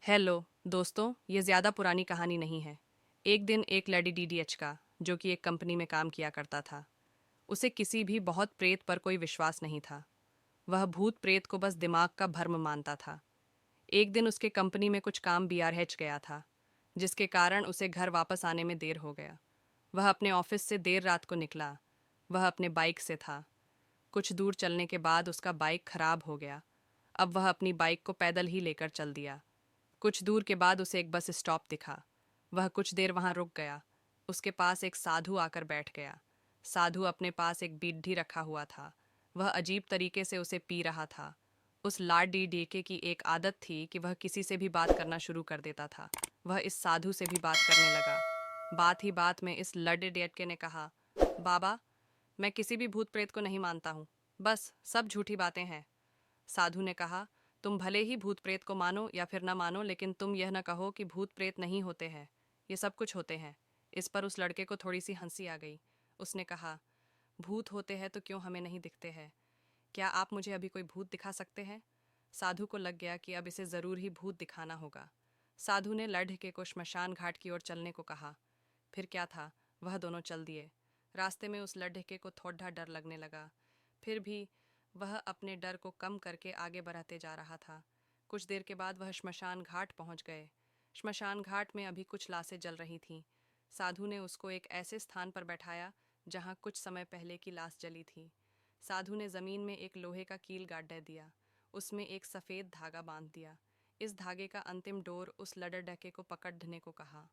Hello दोस्तों, ये ज़्यादा पुरानी कहानी नहीं है। एक दिन एक लेडी डीडीएच का, जो कि एक कंपनी में काम किया करता था, उसे किसी भी बहुत प्रेत पर कोई विश्वास नहीं था। वह भूत प्रेत को बस दिमाग का भ्रम मानता था। एक दिन उसके कंपनी में कुछ काम बीआरएच गया था, जिसके कारण उसे घर वापस आने में देर हो गया। वह अपने ऑफिस से देर रात को निकला। वह अपने बाइक से था। कुछ दूर चलने के बाद उसका बाइक खराब हो गया। अब वह अपनी बाइक को पैदल ही लेकर चल दिया। कुछ दूर के बाद उसे एक बस स्टॉप दिखा। वह कुछ देर वहां रुक गया। उसके पास एक साधु आकर बैठ गया। साधु अपने पास एक बीड़ी रखा हुआ था। वह अजीब तरीके से उसे पी रहा था। उस लाडी डीके की एक आदत थी कि वह किसी से भी बात करना शुरू कर देता था। वह इस साधु से भी बात करने लगा। बात ही बात में इस लडी डेटके ने कहा, बाबा, मैं किसी भी भूत प्रेत को नहीं मानता हूँ। बस सब झूठी बातें हैं। साधु ने कहा, तुम भले ही भूत प्रेत को मानो या फिर न मानो, लेकिन तुम यह न कहो कि भूत प्रेत नहीं होते हैं। ये सब कुछ होते हैं। इस पर उस लड़के को थोड़ी सी हंसी आ गई। उसने कहा, भूत होते हैं तो क्यों हमें नहीं दिखते हैं? क्या आप मुझे अभी कोई भूत दिखा सकते हैं? साधु को लग गया कि अब इसे ज़रूर ही भूत दिखाना होगा। साधु ने लड़के को श्मशान घाट की ओर चलने को कहा। फिर क्या था, वह दोनों चल दिए। रास्ते में उस लड़के को थोड़ा डर लगने लगा। फिर भी वह अपने डर को कम करके आगे बढ़ते जा रहा था। कुछ देर के बाद वह श्मशान घाट पहुंच गए। श्मशान घाट में अभी कुछ लाशें जल रही थीं। साधु ने उसको एक ऐसे स्थान पर बैठाया जहां कुछ समय पहले की लाश जली थी। साधु ने ज़मीन में एक लोहे का कील गाड़ दिया। उसमें एक सफ़ेद धागा बांध दिया। इस धागे का अंतिम डोर उस लड़के को पकड़ने को कहा।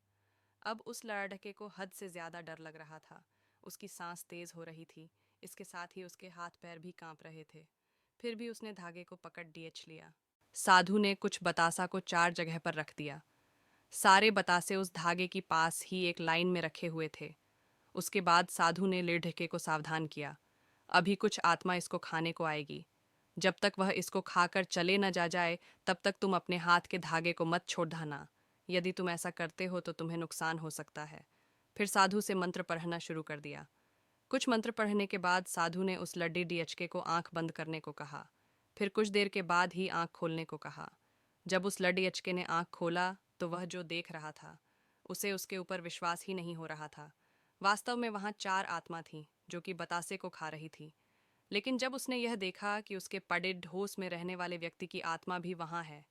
अब उस लड़के को हद से ज़्यादा डर लग रहा था। उसकी सांस तेज़ हो रही थी। इसके साथ ही उसके हाथ पैर भी कांप रहे थे। फिर भी उसने धागे को पकड़ डीएच लिया। साधु ने कुछ बतासा को 4 जगह पर रख दिया। सारे बतासे उस धागे की पास ही एक लाइन में रखे हुए थे। उसके बाद साधु ने लेढ़के को सावधान किया, अभी कुछ आत्मा इसको खाने को आएगी। जब तक वह इसको खाकर चले न जा जाए, तब तक तुम अपने हाथ के धागे को मत छोड़ देना। यदि तुम ऐसा करते हो तो तुम्हें नुकसान हो सकता है। फिर साधु से मंत्र पढ़ना शुरू कर दिया। कुछ मंत्र पढ़ने के बाद साधु ने उस लड्डी डीएचके को आंख बंद करने को कहा। फिर कुछ देर के बाद ही आंख खोलने को कहा। जब उस लड्डी डीएचके ने आंख खोला तो वह जो देख रहा था, उसे उसके ऊपर विश्वास ही नहीं हो रहा था। वास्तव में वहां 4 आत्मा थीं जो कि बतासे को खा रही थी। लेकिन जब उसने यह देखा कि उसके पड़े ढोस में रहने वाले व्यक्ति की आत्मा भी वहां है,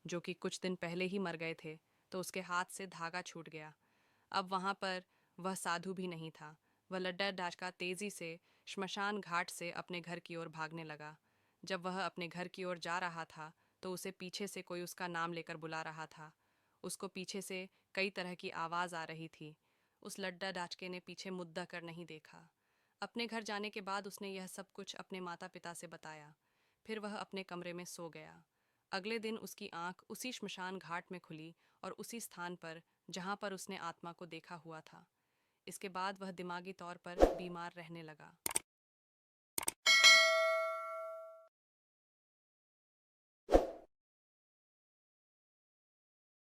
जो कि कुछ दिन पहले ही मर गए थे, तो उसके हाथ से धागा छूट गया। अब वहां पर वह साधु भी नहीं था। वह लड्डा डाचका तेजी से श्मशान घाट से अपने घर की ओर भागने लगा। जब वह अपने घर की ओर जा रहा था तो उसे पीछे से कोई उसका नाम लेकर बुला रहा था। उसको पीछे से कई तरह की आवाज़ आ रही थी। उस लड्डा डाचके ने पीछे मुद्दा कर नहीं देखा। अपने घर जाने के बाद उसने यह सब कुछ अपने माता पिता से बताया। फिर वह अपने कमरे में सो गया। अगले दिन उसकी आंख उसी श्मशान घाट में खुली और उसी स्थान पर जहां पर उसने आत्मा को देखा हुआ था। इसके बाद वह दिमागी तौर पर बीमार रहने लगा।